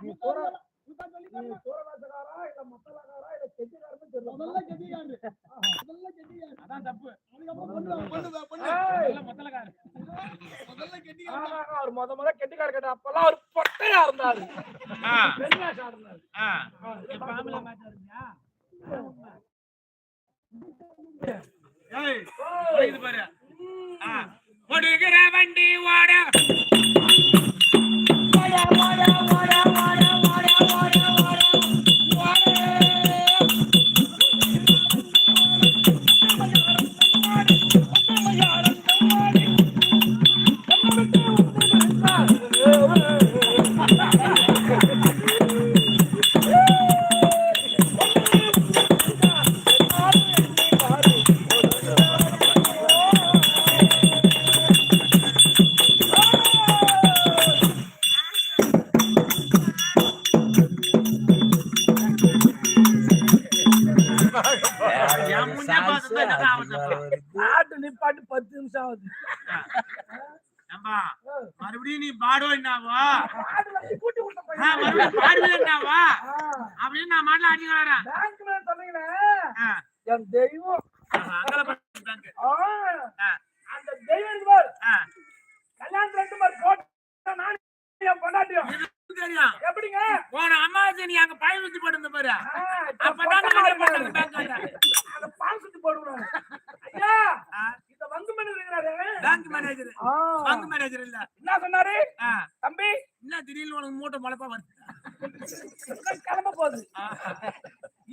நீ சூரவாசகாரா இல்ல மசாலாக்காரா இல்ல கெட்டிக்காரன்னு தெரியல. முதல்ல கெட்டிக்காரரு. முதல்ல கெட்டிக்காரரு. அதான் தப்பு. அதுக்கப்புறம் மசாலாக்காரரு. முதல்ல கெட்டிக்காரரு. அவர் முத கெட்டிக்காரர் கேட்ட அப்பெல்லாம் அவர் பொட்டையா இருந்தாரு. பெண்ணாஷா இருந்தாரு. இப்ப ஆம்பளை மேட்ச் இருந்தியா? ஏய் இது பாரு. ஓடுகிற வண்டி ஓட நிப்பாட்டு 10 நிமிஷம் ஆகுது. மறுபடியும் நீ பாடோ என்னவா மறுபடியும் பாடுவே என்னவா அப்படின்னு நான் மாட்டல அடிக்கிறேன். என் தெய்வம் அந்த தெய்வம் கல்யாணம் 2 மாதிரி போட்ட நான் என் பொண்டாட்டியும் தெரியும். எப்படிங்க போன அம்மாவாசை நீ அங்க பாய் ஊத்தி போட்டு பாரு. அப்பதான் அந்த பால் சுத்தி போடுவாங்க. ஐயா இந்த வங்கு மேனேஜர் இருக்காரு. Bank manager. வங்கு மேனேஜர் இல்ல. என்ன சொன்னாரு? தம்பி என்ன திடீர்னு உனக்கு மூட்டை மொளப்பா வருது. கிளம்ப போகுது.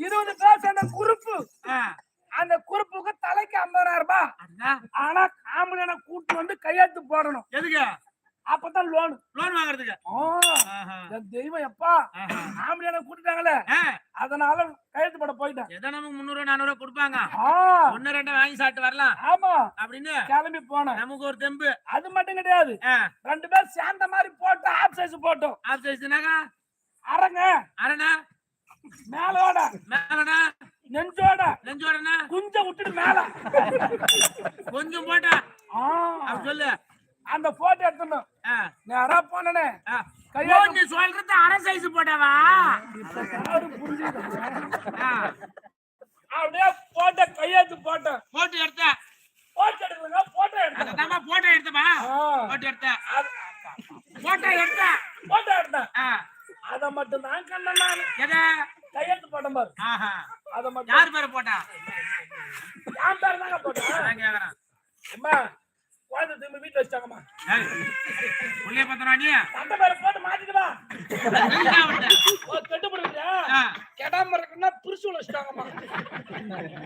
20 பேர் அந்த குறுப்பு. அந்த குறுப்புக்கு தலைக்கு 50,000 ரூபாய். ஆனா காமலியான கூட்டு வந்து கையெழுத்து போடணும். எதுக்கு? அப்பதான் லோன் வாங்குறதுக்கு. தெய்வம் எப்பா ஆம்பளையான கூட்டிட்டாங்களே அதனால கையெழுத்து போட போயிட்டேன். எதை நமக்கு 300-400 கொடுப்பாங்க. 1-2 வாங்கி சாப்பிட்டு வரலாம். ஆமா அப்படின்னு கிளம்பி போனேன். நமக்கு ஒரு தெம்பு. அது மட்டும் கிடையாது. 2 பேர் சேர்ந்த மாதிரி போட்டு ஆப் சைஸ் போட்டோம். ஆப் சைஸ்னாங்க அரங்க மேலோட நெஞ்சோடனா கொஞ்சம் விட்டுட்டு மேல கொஞ்சம் போட்டா சொல்லு. அந்த போட்டோ எடுத்துடணும். நேரா போனே நீ சொல்றது அரை சைஸ் போட்டவா அப்படியே போட்ட கையெழுத்து போட்டேன். போட்டோ எடுத்தேன். போட்டோ எடுக்கல போட்டோ எடுத்தேன். போட்டோ எடுத்தமா போட்டோ எடுத்தேன். போட்டோ எடுத்தேன். அத மட்டும் தான் கண்ணன் நான் எதை கையெழுத்து போட்டேன் பாரு. அத மட்டும் யார் பேரை போட்டா? யார் பேர் தாங்க போட்டேன். நான் கேக்குறேன். அம்மா குழந்தை திரும்ப வீட்டுல வச்சாங்கம்மா. உள்ளே பத்திரா நீ அந்த பேரை போட்டு மாத்திடுவா. கெட்டு போடுறியா? கெடாம இருக்குன்னா புருஷுல வச்சிட்டாங்கம்மா.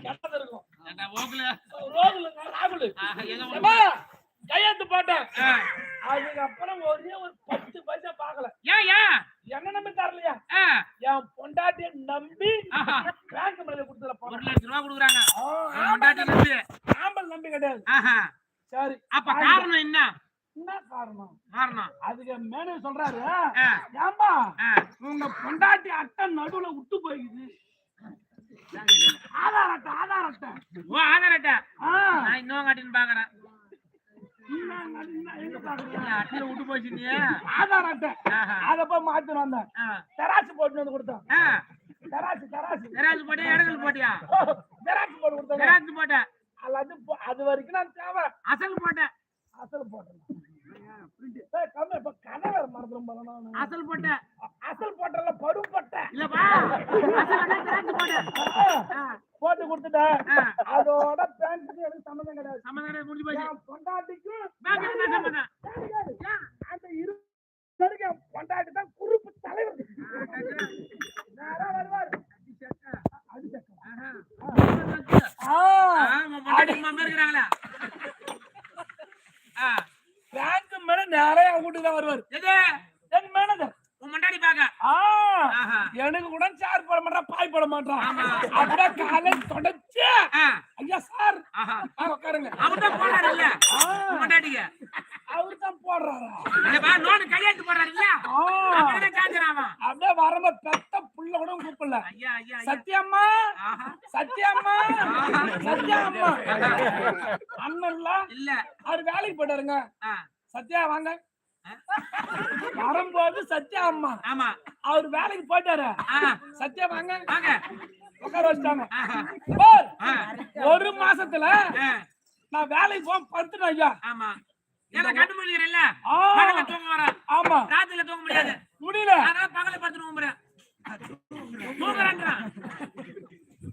கெட்டது இருக்கும். ராகுல் கையெழுத்து போட்டேன். அதுக்கப்புறம் ஒரே ஒரு 10 பைசா பாக்கல. என்ன நம்பி தரலையா? என் பொண்டாட்டிய நம்பி பேங்க் மேல கொடுத்துல 1 லட்சம் ரூபாய் கொடுக்குறாங்க. ஆம்பல் நம்பி கிடையாது. சரி அப்ப காரணம் என்ன? என்ன காரணம்? அதுக்கு மேனேஜர் சொல்றாரு, ஏம்பா உங்க பொண்டாட்டி அட்டை நடுவுல விட்டு போயிடுது. ஆதார் அட்டை. ஓ ஆதார் அட்டை. நான் இன்னும் காட்டின்னு பாக்குறேன். அட்டையில விட்டு போச்சு. நீ ஆதார் அட்டை அத போய் மாத்தின்னு வந்தேன். தராசு போட்டு வந்து கொடுத்தேன். தராசு போட்டியா இடங்கள் போட்டியா? தராசு போட்டு கொடுத்தேன். தராசு போட்டேன். அது வரைக்கும் நான் தேவை. அசல் போட்டேன். அசல் போட்டல பரு போட்டேன் போட்டு கொடுத்துட்டேன். அதோட பேங்க்கு எனக்கு சம்பந்தம் கிடையாது. முடிஞ்சு போச்சு. பொண்டாட்டிக்கும் அந்த பொண்டாட்டி தான் குறுப்பு தலைவர். வருவார் பேங்க் மேல நிறைய வீட்டுக்கு தான் வருவார். என் மேனேஜர் உன் முன்னாடி பாக்க எனக்கு கூட சார் போட மாட்டான், பாய் போட மாட்டான். அப்படியே காலை தொடச்சு ஐயா சார் உட்காருங்க. அவர்தான் போடுறாரு இல்ல முன்னாடிக்கு. அவர்தான் போடுறாரா? லோன் கையெழுத்து போடுறாரு இல்ல அப்படியே வரம்ப பெத்த புள்ள கூட கூப்பிடல. சத்தியம்மா அண்ணன் இல்ல அவரு வேலைக்கு போயிட்டாருங்க. சத்யா வாங்க வரும்போது சத்யா அம்மா அவர் வேலைக்கு போயிட்டாரு. சத்யா வாங்க உட்கார வச்சிட்டாங்க. ஒரு மாசத்துல நான் வேலைக்கு போக படுத்துட்டேன் ஐயா. ஆமா ஏன்னா கண்டு முடியல தூங்க வர. ஆமா ராத்திரில தூங்க முடியாது முடியல. நான் பகல படுத்து தூங்குறேன்.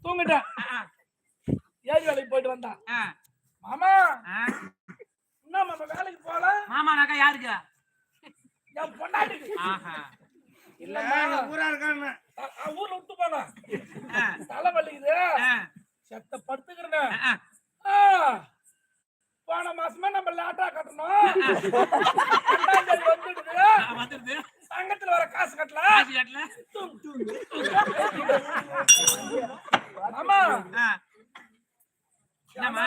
தூங்கிட்டேன். ஏறி வேலைக்கு போயிட்டு வந்தா மாமா என்ன மாமா வேலைக்கு போல. மாமா நக்கா யாருக்கு? என் பொண்டாட்டிக்கு. இல்லம்மா ஊரா இருக்கான்னு ஊர்ல விட்டு போனா தலை வலிக்குது செத்த படுத்துக்கிறேன். போன மாசமா நம்ம லேட்டா கட்டணும். வந்துடுது சங்கத்துல வர காசு கட்டல. ஆமா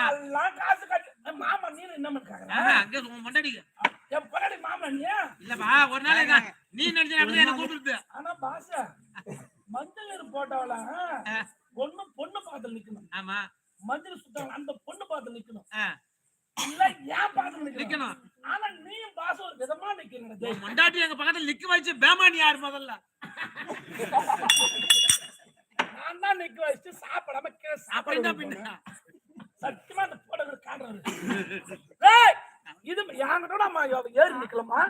எல்லாம் காசு கட்டு. மாமா நீ என்ன பண்றாங்க? என் பொண்டாடி மாமா நீ இல்லப்பா ஒரு நாள் நீ நினைச்ச என்ன கூப்பிடுது. ஆனா பாச மஞ்சள் போட்டவள பொண்ணு பொண்ணு பாத்துல நிக்கணும். ஆமா மஞ்சள் சுத்தவள அந்த பொண்ணு பாத்துல நிக்கணும். இல்ல ஏன் பாத்துல நிக்கணும். ஆனா நீயும் பாச ஒரு விதமா நிக்கணும். மண்டாட்டி எங்க பக்கத்துல நிக்க வச்சு பேமானி யாரு முதல்ல? நான் தான் நிக்க வச்சு சாப்பிடாம சாப்பிட சத்தியமா அந்த போட காட்டுறாரு. இது என்கிட்ட நம்ம ஏறி நிக்கலாமா?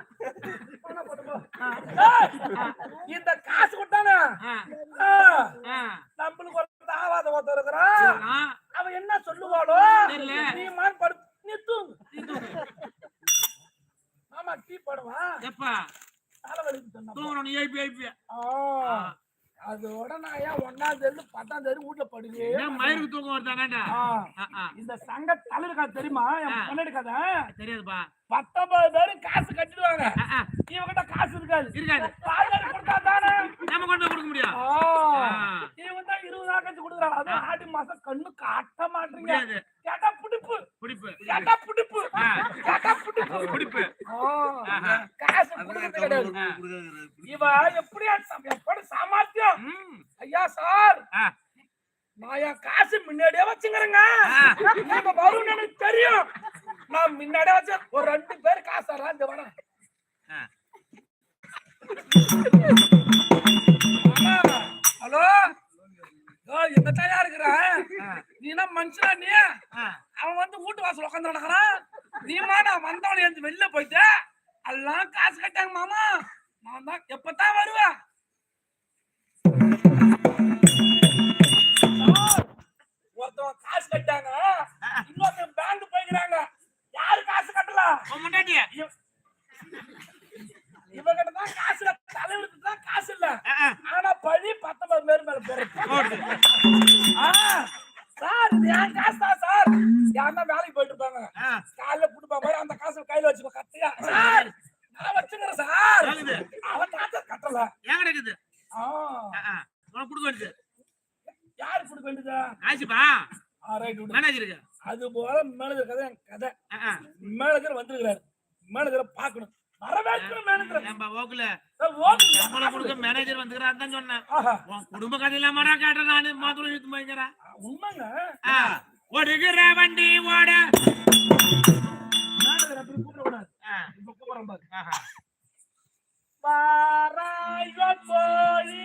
இந்த காசு கொடுத்தானே நம்மளுக்கு ஒரு ஆவாத ஒருத்தர் இருக்கிறான். அவன் என்ன சொல்லுவாளோ நீ மான் படு நீ தூங்கு. ஆமா டீ போடுவான் எப்ப தலைவலிக்கு சொன்னா அதோட நான் ஏன் 1ஆம் தேதி 10ஆம் தேதி வீட்டுல படுவேன். மயிருக்கு தூக்கம் வருதானே? இந்த சங்க தலைவர் கதை தெரியுமா? என் பொண்ணு கதை தெரியாதுப்பா. 19 பேரும் காசு கட்டிடுவாங்க. இவங்கிட்ட காசு இருக்காது. கொடுத்தா தானே நம்ம கொண்டு போய் கொடுக்க முடியும். இவங்க தான் 20 கட்சி கொடுக்குறாங்க. அதுவும் ஆடி மாசம் கண்ணு காட்ட மாட்டீங்க. கேட்டா புடிப்பு புடிப்பு கேட்டா புடிப்பு கேட்டா புடிப்பு புடிப்பு காசு கொடுக்கிறது கிடையாது. இவ எப்படியா எப்படி சாமர்த்தியம் ஐயா சார். நான் என் காசு முன்னாடியே வச்சுக்கிறேங்க. நீங்க வரும் எனக்கு தெரியும். நான் முன்னாடியே வச்சு ஒரு 2 பேர் காசு தரலாம். இந்த வரேன் ஹலோ எந்த தாயா இருக்கிற நீ என்ன மனுஷனா? நீ அவன் வந்து வீட்டு வாசல் உட்காந்து நடக்கிறான். நீமா நான் வந்தவனை எழுந்து வெளில போயிட்டு எல்லாம் காசு கட்டாங்க மாமா. நான் தான் எப்பதான் வருவேன். ஒருத்தவன் காசு கட்டாங்க, இன்னொருத்தன் பேங்க் போய்க்கிறாங்க. யாரு காசு கட்டல? இவங்கிட்ட தான் காசு. தலைவருக்கு தான் காசு இல்ல. ஆனா பழி 19 பேர் மேல போறது. சார் இது என் காசு தான் சார். யாருன்னா வேலைக்கு போயிட்டு இருப்பாங்க. காலைல புடுப்பா மாதிரி அந்த காசு கையில வச்சுப்பா கத்தியா. சார் நான் வச்சுக்கிறேன் சார். அவன் காசு கட்டல. ஏன் கிடைக்குது? கொடுக்க வேண்டியது யாரு கொடுக்க வேண்டியதா? ஆச்சுப்பா. மேனேஜருக்கு அது போல மேனேஜர் கதை என் கதை. மேனேஜர் வந்திருக்கிறாரு. மேனேஜரை பாக்கணும். மேனேஜர் வந்துக்கிறான் சொன்னேன். குடும்ப கதையில மாடா கேட்டேன். நானு மாத்திரம் இழுத்து போய்க்கிறேன். உண்மைங்க ஓடுகிற வண்டி ஓட மேனேஜர் அப்படி கூப்பிடக்கூடாது. இப்ப கூப்பிடுறேன் பாரு. வாராயோ போலி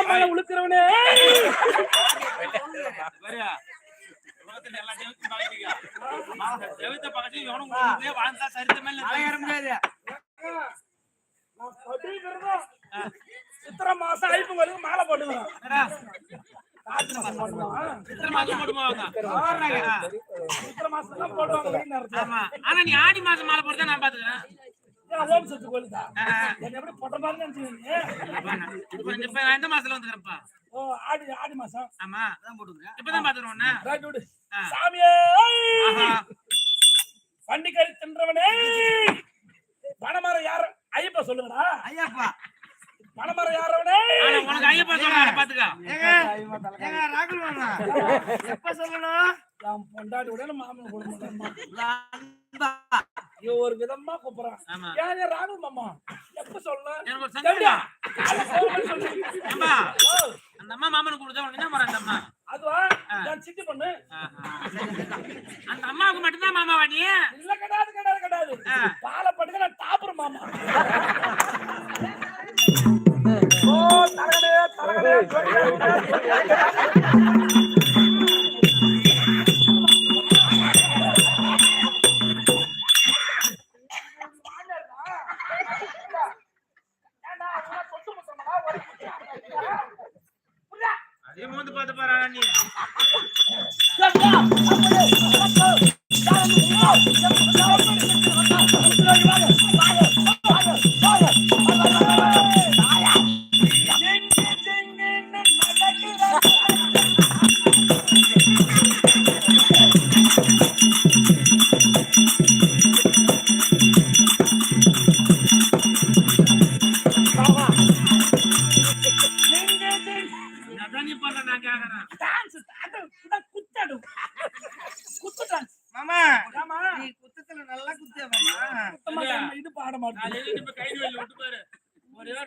மலை உழுக்கிறவனே சித்திரை மாசம் ஐப்பங்களுக்கு மாலை போட்டுக்கிறோம். சித்திரை மாசம் தான் போடுவாங்க. ஆனா நீ ஆடி மாசம் மாலை போட்டு நான் பாத்துக்கிறேன். எப்படி பொட்ட மாதிரி நினைச்சுங்க. எந்த மாசத்துல வந்துக்கிறப்பா? ஆடி மாசம். ஆமா இப்பதான் பாத்துக்கிறோம். சாமியே பண்டிகை தின்றவனே பணமரம் யார ஐயப்பா சொல்லுங்கடா. ஐயப்பா பணமரம் யாரவனே உனக்கு ஐயப்பா சொல்றாரு பாத்துக்க. ராகுல் மாமா எப்ப சொல்லணும்? பொண்டாட்டி உடனே மாமன் கொடுக்கணும். ஒரு விதமா கூப்பிடுறான். ஏன் ராகுல் மாமா எப்ப சொல்லணும்? எனக்கு ஒரு சந்தேகம். அந்த அம்மா மாமனுக்கு கொடுத்தா உனக்கு என்ன மரம்? அந்த அம்மா அதுவா நான் சித்தி பொண்ணு. அந்த அம்மாவுக்கு மட்டும்தான் மாமாவா நீ? இல்ல கிடையாது கிடையாது கிடையாது. பாலை படுக்க நான் டாப்பர் மாமா. ஓ தரகனே தரகனே அதே மூந்து பார்த்து பாரு நீ.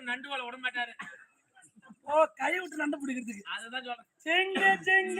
நண்டு வாழ விட மாட்டாரு. ஓ கை விட்டு நண்டு பிடிக்கிறதுக்கு. அதுதான் சொல்றேன். செங்க செங்க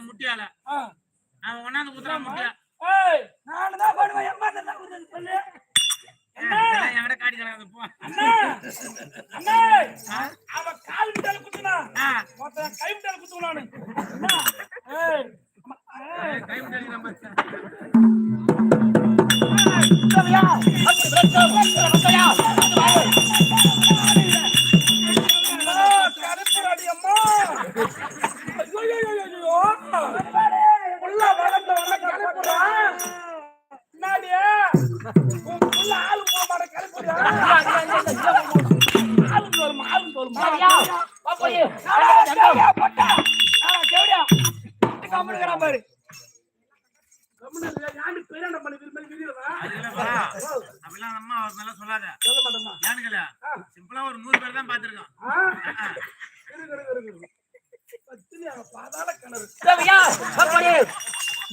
முட்டியால அவன் ஒன்னாந்து குத்துறான் முட்டியா. என்கிட்ட காடி கிடக்காது போ. அவன் கால் விட்டால குத்துனா கை விட்டால குத்துனானு கை விட்டால நம்ம பாரு அப்படிலாம் அம்மா நல்லா சொல்லாத. ஏனுங்களா சிம்பிளா ஒரு 100 பேர் தான் பாத்துருக்கோம். பாதாள கிணறு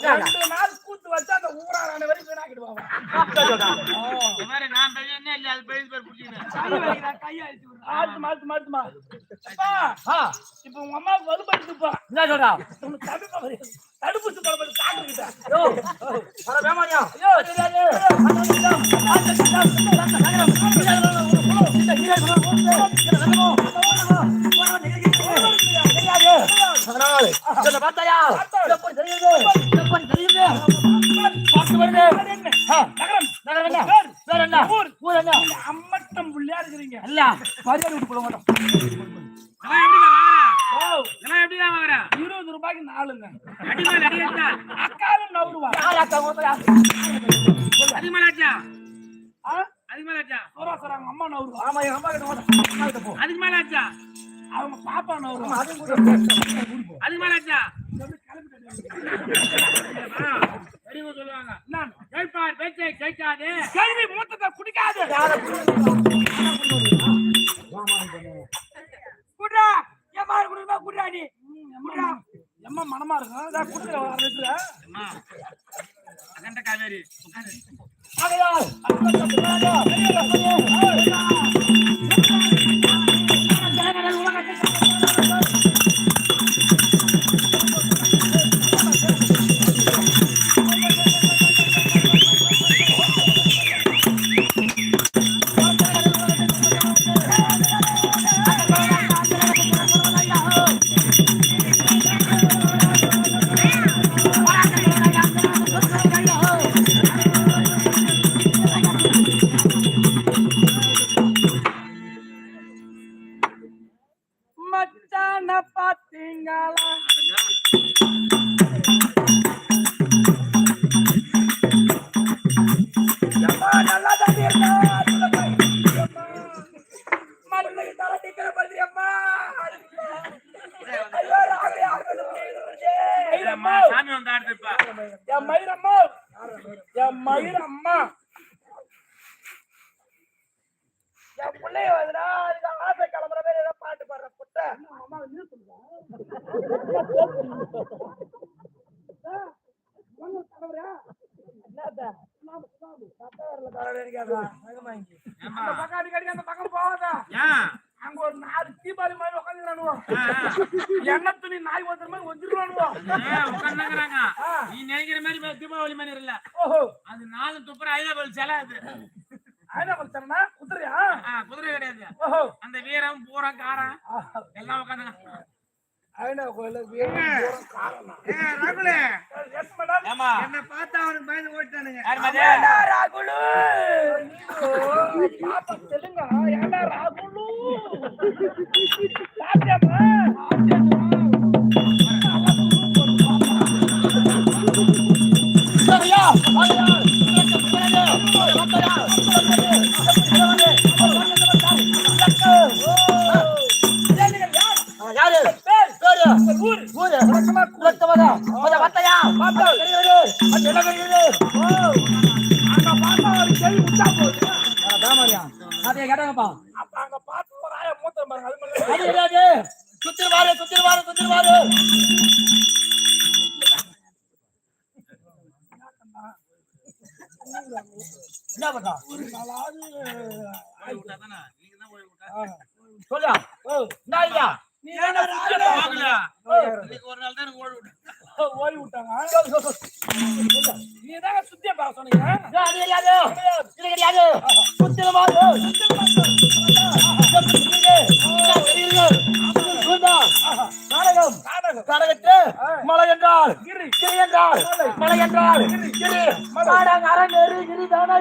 2 நாள் கூத்து வச்சு அந்த ஊரான வரைக்கும் வீணாக்கிடுவாங்க. நான் பெரிய இல்ல அது பெரிய பேர் புடிச்சிக்கிறேன். இப்ப உங்க அம்மாவுக்கு வலுப்படுத்துப்பா. என்ன சொல்றா? தடுப்பூசி போட சாப்பிட்டுக்கிட்டா அம்மட்டம் புள்ளியா இருக்கிறீங்க. இல்ல மரியாதை விட்டு போட மாட்டோம். 20 ரூபாய்க்கு 4ங்க. அக்காலும் நவருவா. அம்மா நவருவா. ஆமா எங்க அம்மா கிட்ட போ. அதுக்கு மேல ஆச்சா அவங்க பாப்பா நவருவா. அதுக்கு மேல ஆச்சா சொல்லுவாங்க. நான் கேட்பார் பேச்சை கேட்காது, கேள்வி மூத்தத்தை குடிக்காது. குடுறா ஏமாறு குடுறா குடுறா நீ குடுறா. எம்மா மனமா இருக்கும். நான் குடுக்குற வரதுல அம்மா அகண்ட காவேரி அகையா மயிரம்மா என் பிள்ளைய வந்துடா ஆசை கிளம்புற மாதிரி ஏதோ பாட்டு பாடுற புட்ட அம்மா அந்த பக்கம் போகாத. அங்க ஒரு 4 தீபாவளி மாதிரி உட்காந்துக்கிறானுவோம். எண்ணெய் துணி நாய் ஒருத்தர் மாதிரி ஒஞ்சிருவானுவோம். உட்காந்துக்கிறாங்க. நீ நினைக்கிற மாதிரி தீபாவளி மாதிரி இல்ல. அது 4 துப்புற ஐதாபல் சிலை. அது ஐதாபல் சிலைனா குதிரையா? குதிரை கிடையாது. அந்த வீரம் பூரம் காரம் எல்லாம் உட்காந்துங்க. என்ன பார்த்தா அவனுக்கு பயந்து ஓட்டானுங்க. ராகுலு சொல்லுங்க. ஏண்டா ராகுலு ஓய்வு விட்டாங்க. நீதான் சுத்திய பா சொன்னீங்க. மலை என்றால் கிரி என்றால் மலை என்றால் கிரி அரங்கேறி கிரிதான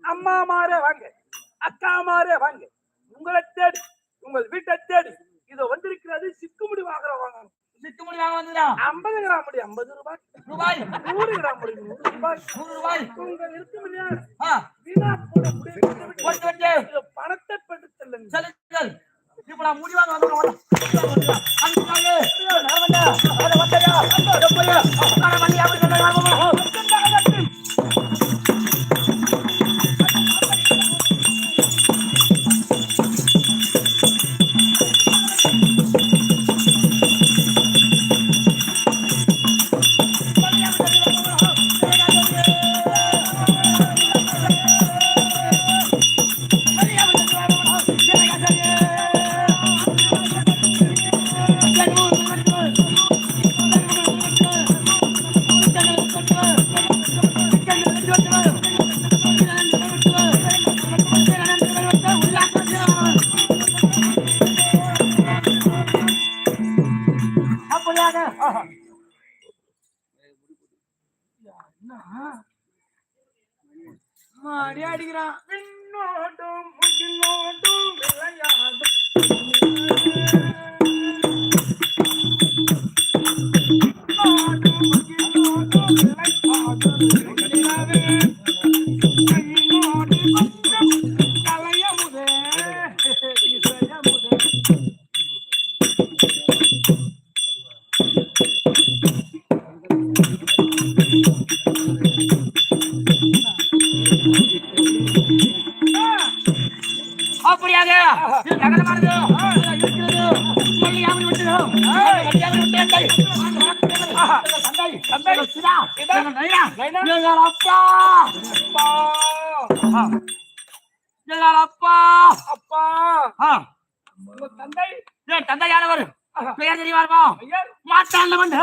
அம்மா மாரே வாங்க, அக்கா மாரே வாங்க, உங்களை தேடி உங்கள் வீட்டை தேடி இதோ வந்திருக்கிறது சிக்குமுடி வாங்குறவங்க. சிக்குமுடி வாங்க வந்துடா. 50 கிராம் முடி 50 ரூபாய், 100 கிராம் முடி 100 ரூபாய். உங்க இருக்கும் இல்லையா வீணா போட்டு பணத்தை பெற்று செல்லுங்கள். இப்ப நான் முடி வாங்க வந்துடுறோம். அடிக்கிறான் விண்ணோடும் முகிலோடும் விளையாடும் கலையமுதே இசையமுதே அப்படியாக நகரமானது இருக்கிறது. மல்லியாமல் விட்டது. மல்லியாமல் விட்டது. தந்தை சிதா எங்கள் அப்பா அப்பா அப்பா ஆ உங்க தந்தை தந்தை யாரவர் பெயர் தெரியுமா? மாட்டாண்ட மண்டு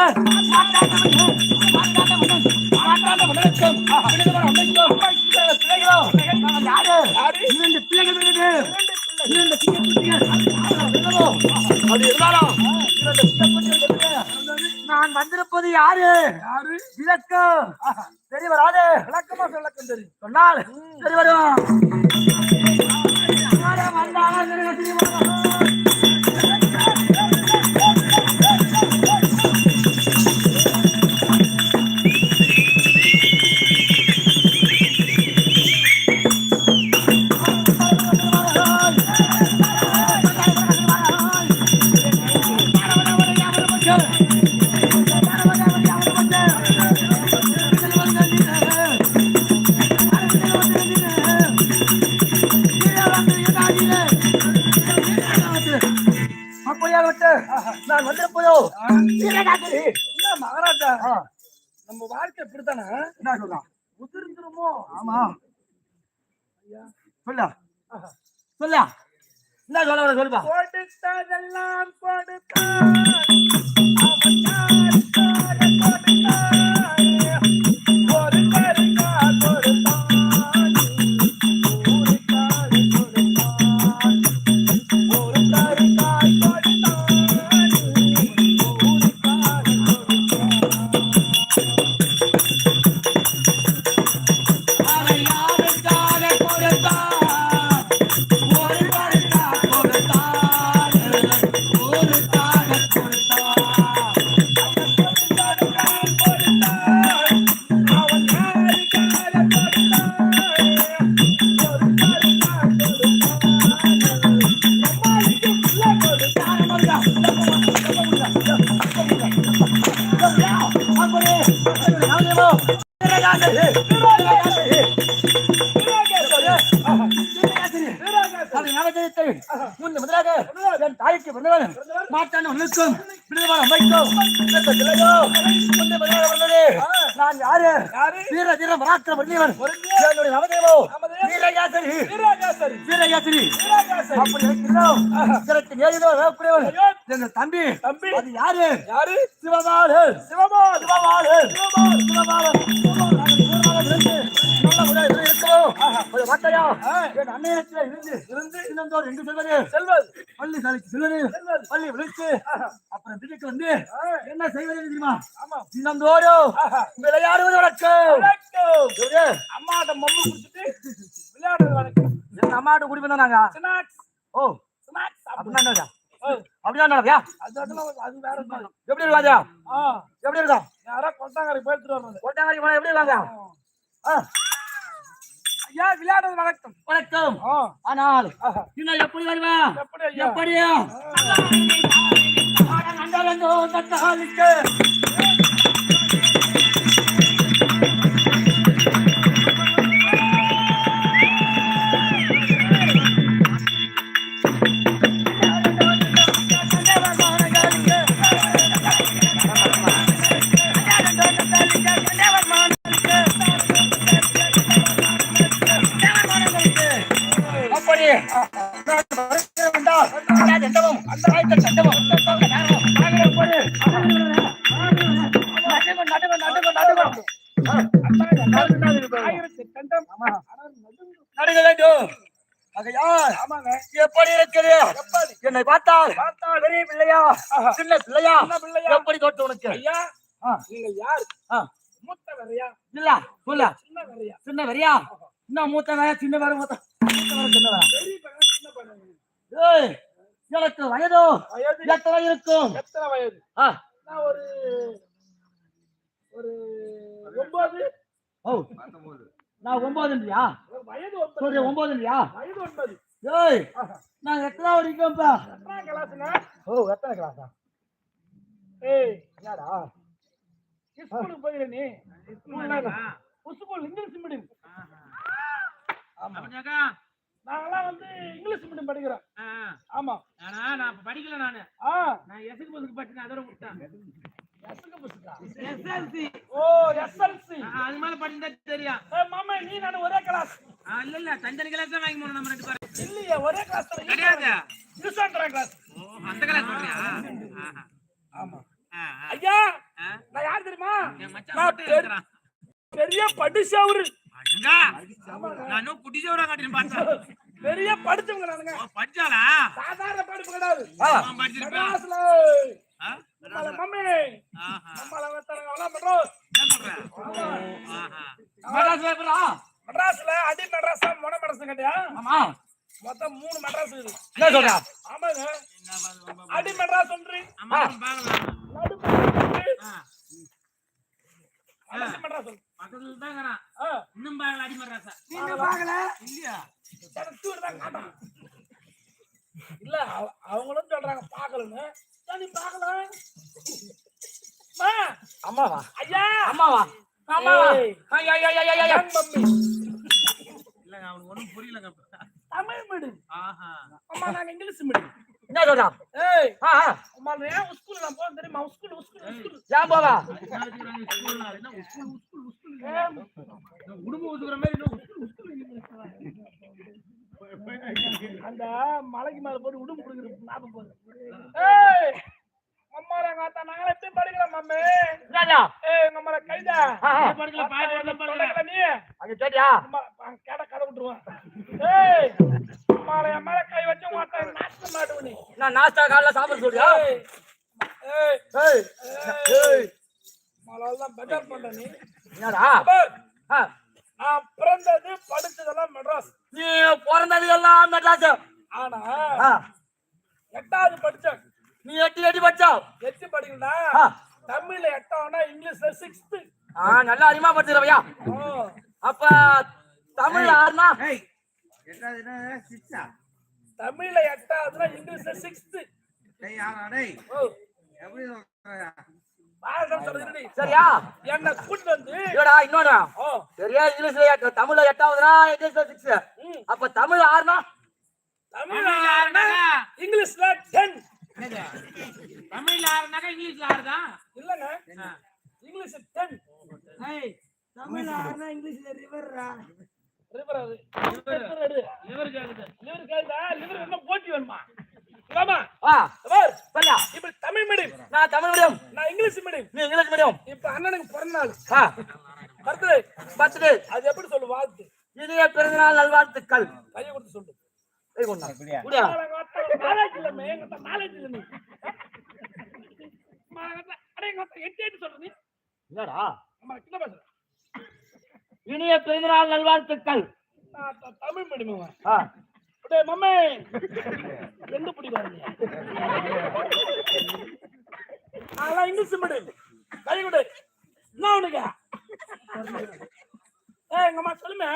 நான் வந்திருப்பது யாரு? விளக்கு சரி வராது. விளக்கமா விளக்கம் தெரியும் சொன்னால் சரி வரும். நான் வந்திருப்பதோ மகாராஜா நம்ம வாழ்க்கை இப்படித்தானே என்ன சொல்றான்? உதிர்ந்துருமோ? ஆமா சொல்ல சொல்ல என்ன சொல்ல வர சொல்லுப்பா. கொடுத்ததெல்லாம் கொடுத்தான் முன்ன முதலாக என் தாய்க்கு பிறந்தவன் மாட்டான உனக்கும் விடுதமான அமைக்கும் முன்ன முதலாக வந்தது நான் யாரு வீர தீர மராத்திர வந்தியவன் என்னுடைய நவதேவோ வீரயாசரி வீரயாசரி அப்படி இருக்கிறோம் இதற்கு நேரிலோ வேப்படையவன் எங்க தம்பி அது யாரு சிவபாலு சிவபாலு பள்ளி விழித்து அப்புறம் வீட்டுக்கு வந்து என்ன செய்வது தெரியுமா தினந்தோறும் விளையாடுவது வழக்கம் அம்மாட்ட மம்மு குடிச்சிட்டு விளையாடுறது வழக்கம் எங்க அம்மாட்ட குடி வந்தாங்க ஓ அப்படின்னா அப்படியா அது வேற எப்படி இருக்காங்க எப்படி இருக்கா யாரா கொட்டாங்கரை போயிட்டு வர்றது கொட்டாங்கரை போனா எப்படி இருக்காங்க ஐயா விளையாடுறது வழக்கம் வணக்கம் ஆனால் இன்னும் எப்படி வருவா எப்படியா எப்படி இருக்குது என்னை பார்த்தால் பெரிய பிள்ளையா சின்ன பிள்ளையா எப்படி தோற்று உனக்கு ஐயா நீங்க யார் மூத்த வரையா இல்ல சொல்ல சின்ன வரியா இன்னும் மூத்த வேற சின்ன வேற மூத்த எனக்கு வயதோ எத்தனை இருக்கும் எத்தனை வயது நான் ஒரு 9 நான் 9 இல்லையா வயது 9 இல்லையா வயது 9 ஏய் நான் எத்தனை வரைக்கும்பா எத்தனை கிளாஸ்ங்க எத்தனை கிளாஸா ஏய் என்னடா ஸ்கூலுக்கு போயிடு நீ ஸ்கூல் இங்கிலீஷ் மீடியம் நாங்கெல்லாம் வந்து இங்கிலீஷ் மீடியம் படிக்கிறோம் ஆமா நான் படிக்கல நான் எஸ்எஸ்சி பஸ்க்கு படிச்சேன் அதோட விட்டேன் எஸ்எல்சி ஓ எஸ்எல்சி அது மேல படிச்சா தெரியும் மாமா நீ நான் ஒரே கிளாஸ் இல்ல தனித்தனி கிளாஸ் தான் வாங்கி போறோம் நம்ம ரெண்டு பேரும் இல்லையே ஒரே கிளாஸ் கிடையாது டிஸ்கவுண்ட் கிளாஸ் அந்த கிளாஸ் சொல்றியா ஆமா ஐயா நான் யார் தெரியுமா நான் பெரிய படிச்சவரு நானும் குட்டிச்சவரா காட்டினு பார்த்தேன் பெரிய படிச்சவங்க நானுங்க படிச்சாளா சாதாரண படிப்பு கிடையாது படிச்சிருப்பேன் மம்மி நம்மள வெத்தறங்க வள மெட்ராஸ் மெட்ராஸ்ல அடி மெட்ராஸ் மொன மெட்ராஸ் கேட்டியா ஆமா மொத்தம் 3 மெட்ராஸ் இருக்கு என்ன சொல்றா ஆமாங்க அடி மெட்ராஸ் ஒன்று அம்மா பாக்கலாம் நடு மெட்ராஸ் அடி மெட்ராஸ் பக்கத்துல தாங்கறா இன்னும் பாக்கல அடி மெட்ராஸ் நீங்க பாக்கல இல்லையா சரத்தூர் தான் காட்றாங்க இல்ல அவங்களும் சொல்றாங்க பாக்கலன்னு நீ பாக்கல மா அம்மாவா ஐயா அம்மாவா அம்மாவா ஐயா ஐயா ஐயா ஐயா மம்மி இல்ல அவனுக்கு ஒண்ணும் புரியலங்க தமிழ் மீடியம் ஆஹா அம்மா நாங்க இங்கிலீஷ் மீடியம் என்ன சொல்றா ஏய் அம்மா ஏன் ஸ்கூல் நான் போறேன் தெரியுமா ஸ்கூல் ஏன் போவா என்ன ஸ்கூல் குடும்ப ஊத்துற மாதிரி அந்த மலைக்கு மேல போட்டு உடும்பு குடுக்குற ஞாபகம் போகுது ஏய் அம்மால காத்தா நாங்களே போய் படிக்கலாம் மம்மி என்னடா ஏய் நம்மள கைதா படிக்கல பாரு நீ அங்க கேட்டியா கேட கட விட்டுருவான் ஏய் அம்மால கை வச்சு மாட்டா நாஸ்டா மாட்டுவ நீ நான் நாஸ்டா காலைல சாப்பிட சொல்றியா ஏய் ஏய் ஏய் மலால பெட்டர் பண்ண நீ என்னடா நான் பிறந்தது படிச்சதெல்லாம் மெட்ராஸ் நீ பிறந்தது எல்லாம் மெட்ராஸ் ஆனா 8வது படிச்சேன் நீ எட்டி படிச்சா 8 படிக்கலடா தமிழ்ல 8ஆனா இங்கிலீஷ்ல 6th நல்லா அறிமா படிச்சிரவையா அப்ப தமிழ்ல 6னா ஏய் 8வது என்ன 6ஆ தமிழ்ல 8ஆவதுனா இங்கிலீஷ்ல 6th டேய் யாரா டேய் எப்படி சொல்றயா பாரதம் சொல்றீ சரியா என்ன கூட்டி வந்து ஏடா இன்னொரு சரியா இங்கிலீஷ்ல தமிழ்ல 8ஆவதுனா இங்கிலீஷ்ல 6 அப்ப தமிழ் 6னா தமிழ்ல 6 இங்கிலீஷ்ல 10. தமிழ்ல 6 இங்கிலீஷ்ல 6 தான் இல்லங்க இங்கிலீஷ் 10. தமிழ்ல 6 இங்கிலீஷ்ல ரிவர்ரா. ரிவர் அது லிவர் கேக்குது லிவர் கேக்குதா? லிவர் என்ன போட்டி வேணுமா? ஆமா வர் சொல்லா. இப்ப தமிழ் மீடியம், நான் தமிழ் மீடியம், நான் இங்கிலீஷ் மீடியம். நீ இங்கிலீஷ் மீடியம். இப்ப அண்ணனுக்கு பிறந்த நாள் பர்த்டே அது எப்படி சொல்லு? வாழ்த்து. இனிய பிறந்தநாள் நல்வாழ்த்துக்கள். கையை கொடுத்து சொல்லு. கை கொண்டா குடியா நாலேஜ் இல்ல எங்க நாலேஜ் இல்ல நீ. அடே எங்க எட்டு சொல்ற நீ. என்னடா அம்மா கிட்ட பேசு. இனிய பிறந்தநாள் நல்வாழ்த்துக்கள். தமிழ் மீடியம். டேய் மம்மே எங்க பிடிவாங்க நீ? ஆனா இங்கிலீஷ் மீடியம். கை கொடு. என்ன உனக்கு? எங்க அம்மா சொல்லுமே.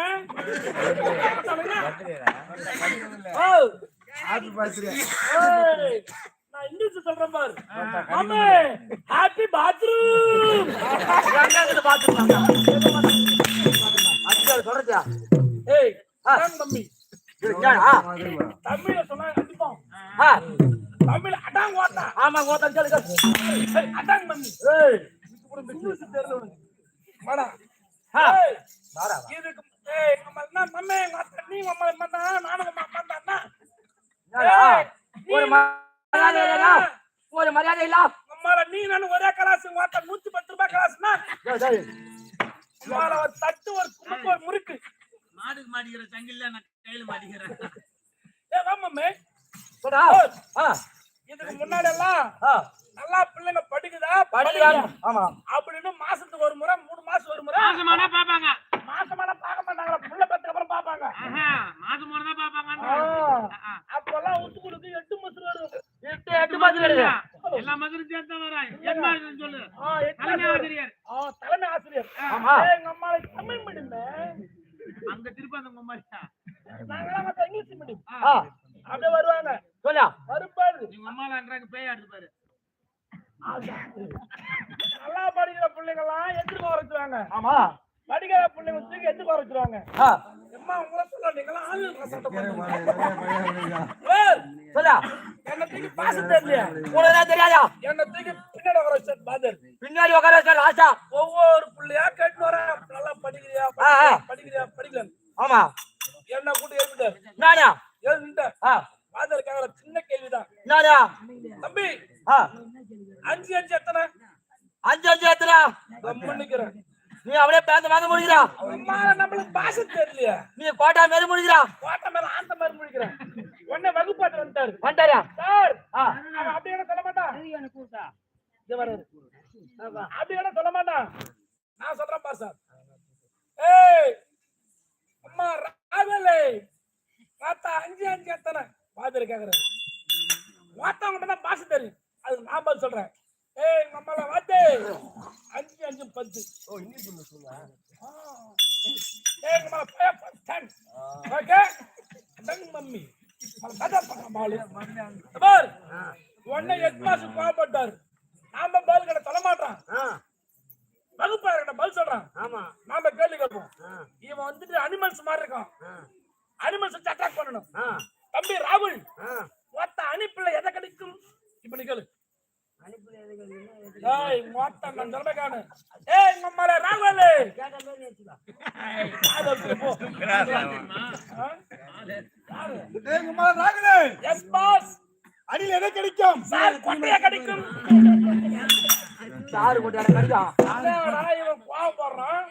நான் இங்கிலீஷ் சொல்றேன் பாரு. Mummy happy bathroom. சொல்றா. ஏய் மம்மி தமிழ்ல சொன்னா கண்டிப்போம். தமிழ் அடாங் ஓட்டா. ஆமா ஓட்டம் சொல்லு. அடாங் மம்மி. இங்கிலீஷ் தெரியல வாடா. இதுக்கு மம்மி நீ மம்மா மண்ணா நானும் மண்ணா. ஒரு மரியாதை இல்ல. அம்மால நீ நானும் ஒரே கிளாஸ் வாட்ட 110 ரூபாய் கிளாஸ்னா அம்மால ஒரு தட்டு ஒரு கும்பு ஒரு முறுக்கு. மாடுக்கு மாட்டிக்கிற சங்கில்ல நான் கையில மாட்டிக்கிறேன். வா மம்மி சொல்றா. இதுக்கு முன்னாடி எல்லாம் நல்லா பிள்ளைங்க படிக்குதா ஆமா அப்படின்னு மாசத்துக்கு ஒரு முறை 3 மாசம் ஒரு முறை மாசமானா பாப்பாங்க. மாசமான பார்க்க மாட்டாங்களா? புள்ள பத்துக்கு அப்புறம் பாப்பாங்க. மாசம் போனதா பாப்பாங்க. அப்பெல்லாம் உத்துக்குளுக்கு 8 மாசம் வரும். 8 மாசம் வருது. எல்லா மதுரும் சேர்த்தா வராய். என்ன சொல்லு? தலைமை ஆசிரியர். தலைமை ஆசிரியர். ஆமா எங்க அம்மா தமிழ் மீடியம். அங்க திருப்பி அந்த உங்க நாங்களாம் மத்த இங்கிலீஷ் மீடியம். அப்படியே வருவாங்க. சொல்ல வருப்பாரு. உங்க அம்மாலான்றாங்க பேய் ஆடுது பாரு. நல்லா படிக்கிற பிள்ளைங்க எல்லாம் எதிர்க்க வரைச்சுவாங்க. ஆமா படிக்கிற பிள்ளைங்க தூக்கி எதிர்க்க வரைச்சுவாங்க. அம்மா உங்களை சொல்ல நீங்களாம் ஆன்லைன் கிளாஸ் சொல்ல என்ன தூக்கி பாச தெரியலையா? உனக்கு தெரியாதா? என்ன தூக்கி பின்னாடி உட்கார வச்சு பாதர் பின்னாடி உட்கார வச்சா லாஸ்டா ஒவ்வொரு பிள்ளையா கேட்டு வர நல்லா படிக்கிறியா படிக்கிறியா படிக்கல. ஆமா என்ன கூட்டி எழுப்பிட்டாரு. நானா எழுந்துட்ட பாதர் கேக்குற சின்ன கேள்விதான். நானா தம்பி 5 எத்தனை? 5 எத்தனை? நிக்கிறேன். நீ அப்படியே பேந்த வாங்க முடிக்கிறா. அம்மா நம்மளுக்கு பாச தெரியலையா? நீ கோட்டா மேல முடிக்கிறா. கோட்டை மேல ஆந்த மாதிரி முடிக்கிறேன். உடனே வகுப்பாட்டு வந்துட்டாரு. வந்துட்டாரா சார் அப்படி என்ன சொல்ல மாட்டான். இது வராரு. அப்படி என்ன சொல்ல மாட்டான். நான் சொல்றேன் பாரு சார். ஏய் அம்மா ராவலே பார்த்தா 5 எத்தனை? பாதிரி கேக்குறாரு. வாத்தவங்க தான் பாச தெரியும். அது நான் பதில் சொல்றேன். ஏய் எங்க அம்மால வாத்து 5 10. ஓ இங்கிலீஷ்ல சொல்லுவா. ஏய் எங்க அம்மால 10. ஓகே தங்க மம்மி கதா பண்ண மாலு பார். உடனே 8 மாசம் பாப்பட்டார். நாம பதில் கிட்ட சொல்ல மாட்டான். வகுப்பாரு கிட்ட பதில் சொல்றான். ஆமா நாம கேள்வி கேட்போம். இவன் வந்துட்டு அனிமல்ஸ் மாதிரி இருக்கான். அனிமல்ஸ் அட்டாக் பண்ணணும். தம்பி ராகுல் ஒத்த அணிப்புல எதை கிடைக்கும்? இப்ப நீ கேளு. ஏய் மொத்த நான் சொல்றேன் காணு. ஏய் நம்மள ராகுல் எஸ் பாஸ் அடியில் எதை கிடைக்கும்? சார் கொட்டையா கிடைக்கும். சாரு கொட்டையா கிடைக்கும். இவன் கோவம் போடுறான்.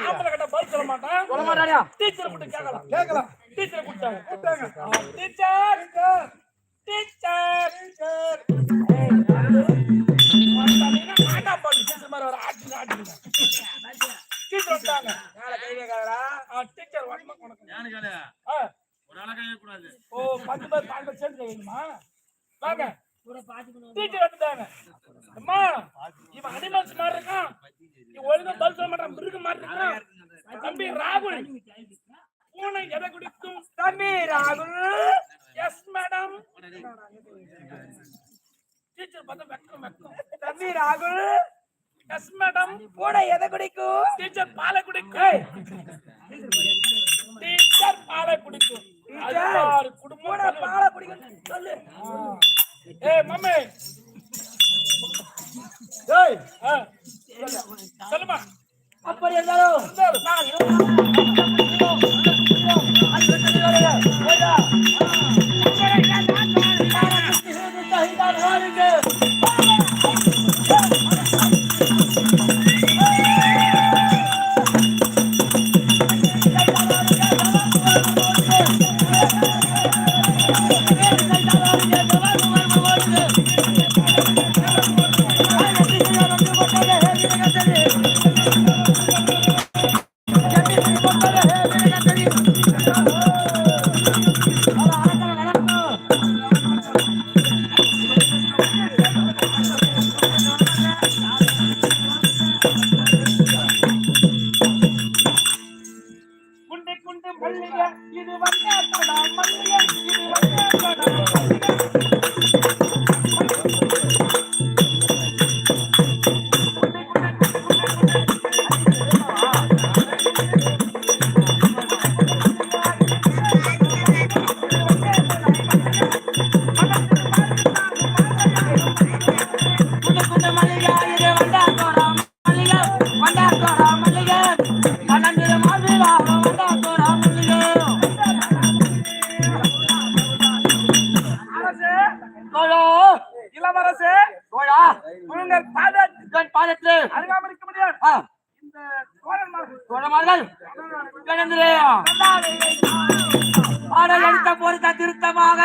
ஆம்பளை கிட்ட பதில் சொல்ல மாட்டான். சொல்ல மாட்டாரியா? டீச்சர் கிட்ட கேட்கலாம். டீச்சர் கூப்பிட்டாங்க. டீச்சர் டீச்சர் மாட்டா பாடு டீச்சர் மாதிரி ஒரு ஆட்டு டீச்சர் வந்துட்டாங்க. டீச்சர் வன்மா உனக்கு யானு கேளு. ஒரு ஆளா கைய கூடாது. ஓ 10 பேர் 12 பேர் சேர்ந்து வைமா. வாங்க டீச்சர் வந்துட்டாங்க. அம்மா இவன் அனிமல்ஸ் மாதிரி இருக்கான். இவன் ஒழுங்கா பதில் சொல்ல மாட்டான். மிருக மாதிரி இருக்கான். தம்பி ராகுல் பூனை எதை குடிக்கும்? தம்பி ராகுல் எஸ் மேடம். டீச்சர் பார்த்தா வெக்கம். தம்பி ராகுல் எஸ் மேடம். பூனை எதை குடிக்கும்? டீச்சர் பாலை குடிக்கும். டீச்சர் பாலை குடிக்கும். குடும்பம் மல்லிகை இது வந்தாடா மல்லிகை இது வந்தாடா இளவரசே உங்கள் பாதத்தில் அருகாமல் இருக்க முடியாது. இந்த தோழமார்கள் எடுத்த பொருத்த திருத்தமாக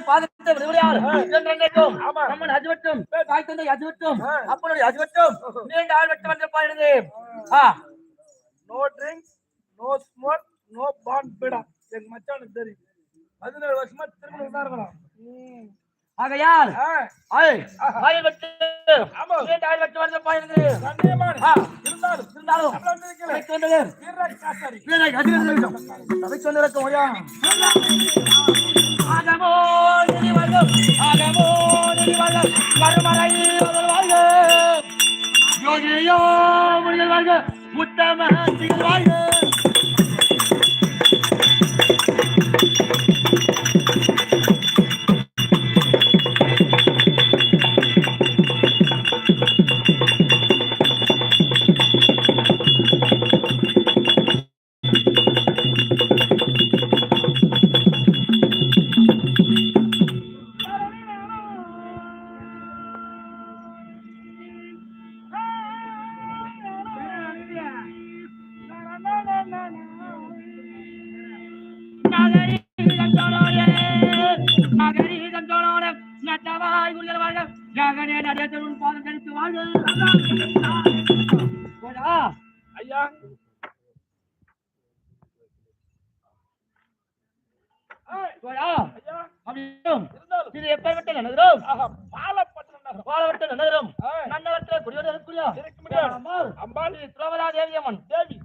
பாதத்தை விடுவியார் என்றும் நம்மன் அஜுவட்டும் தாய் தந்தை அஜுவட்டும் அப்பனுடைய அஜுவட்டும் நீண்ட ஆழ்வட்டம் என்று பாடுது. No drinks no smoke no பாண்ட் பீடா. எங்க மச்சானுக்கு தெரியும் 17 வருஷமா திருமணம் தான் இருக்கணும். ஆகையால் ஆழ்வட்டு நீண்ட ஆழ்வட்டம் என்று பாடுது. இருந்தாலும் உத்தம ஐயா இது எப்பேற்பட்ட நகரம்? பாலப்பட்ட நகரம். நன்னவரத்தில் குடியோட அம்பாள் திரௌபதா தேவி அம்மன் தேவி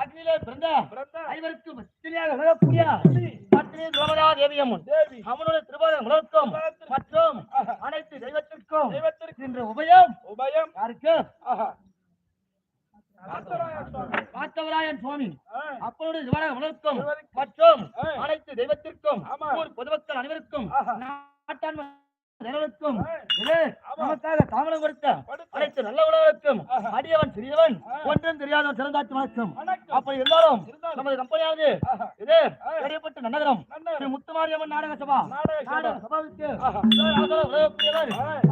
அக்னியிலே பிறந்த ஐவருக்கு பத்தினியாக விளங்கக்கூடிய பத்தினி திரௌபதா தேவி அம்மன் தேவி அம்மனுடைய திருபாதம் உலகத்தும் மற்றும் அனைத்து தெய்வத்திற்கும் என்ற உபயம் யாருக்கு? பார்த்தவராயன் சுவாமி அப்பனுடைய திருபாதம் உலகத்தும் மற்றும் அனைத்து தெய்வத்திற்கும் பொதுமக்கள் அனைவருக்கும் நாட்டாண்மை நமக்காக தாமரம் கொடுத்த அனைத்து நல்ல உலகத்துக்கும் அடியவன் சிறியவன் ஒன்றும் தெரியாதவன் சிறந்தாட்சி வணக்கம். அப்படி இருந்தாலும் நமது கம்பெனியாவது இது அறியப்பட்ட நன்னகரம் ஸ்ரீ முத்துமாரியம்மன் நாடக சபா சபாவுக்கு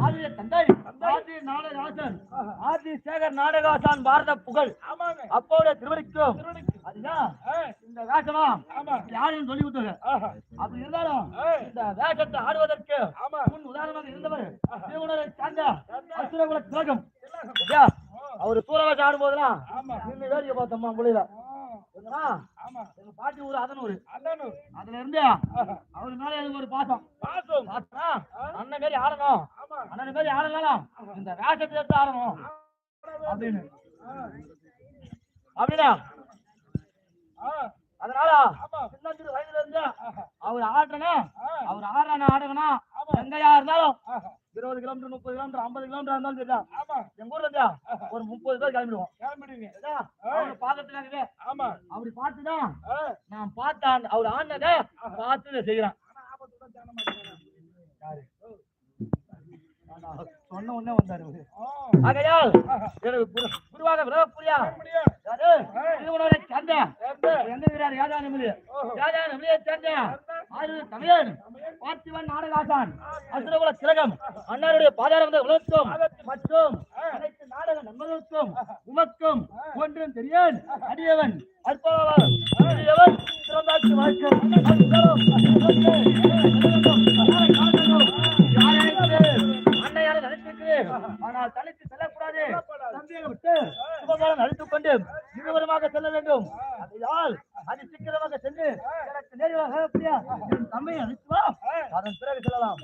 ஆசிரியர் தந்தை ஆதி நாடகாசன் ஆதி சேகர் நாடகாசான் பாரத புகழ் அப்போட திருவடிக்கும் அதுதான் இந்த வேஷமா யாரையும் சொல்லி விட்டது. அப்படி இருந்தாலும் இந்த வேஷத்தை ஆடுவதற்கு முன் உதாரணமாக இருந்தவர் தேவனரை சார்ந்த அசுரகுல திலகம். அவரு சூரவேஷம் ஆடும் போதெல்லாம் நின்று வேடிக்கை பார்த்தோம்மா முடியல. எங்க பாட்டி ஊர் அதனூர் அதுல இருந்து அவரு மேல எனக்கு ஒரு பாசம் அண்ணன் மாரி ஆடணும் அண்ணன் மாரி ஆடலாம் இந்த வேஷத்தை எடுத்து ஆடணும் அப்படின்னு அப்படின்னா அதனால சின்னஞ்சிறு வயதுல இருந்து அவர் ஆடுறனா அவர் ஆடுறான ஆடுகனா எங்கயா இருந்தாலும் 20 கிலோமீட்டர் 30 கிலோமீட்டர் 50 கிலோமீட்டர் இருந்தாலும் சரியா எங்க ஊர்ல இருந்தா ஒரு 30 பேர் கிளம்பிடுவோம் பாக்கிறதுக்காகவே அப்படி பார்த்துதான் நான் பார்த்தேன் அவர் ஆனதை பார்த்து செய்யறேன். சொன்ன உடனே வந்தாரு. ஆகையால் எனக்கு குருவாக விரவப்புரியா சேர்ந்த எங்க வீரார் ராஜா நம்பியை சேர்ந்த தமிழன் பார்த்திவன் நாடகாசான் அசுரகுல திலகம் அண்ணாருடைய பாதாரம் உலகத்தும் மற்றும் அனைத்து நாடக நண்பர்களுக்கும் உமக்கும் ஒன்றும் தெரியான் அடியவன் அற்பவன் சிறந்தாட்சி வாழ்க்கை அன்னையான நினைச்சிருக்கு. ஆனால் தனித்து செல்லக்கூடாது. தம்பியை விட்டு சுபகாலம் அழைத்துக் கொண்டு இருவருமாக செல்ல வேண்டும். அதையால் அது சீக்கிரமாக சென்று எனக்கு நேரில் அப்படியா தம்மை அழைத்து வா அதன் பிறகு செல்லலாம்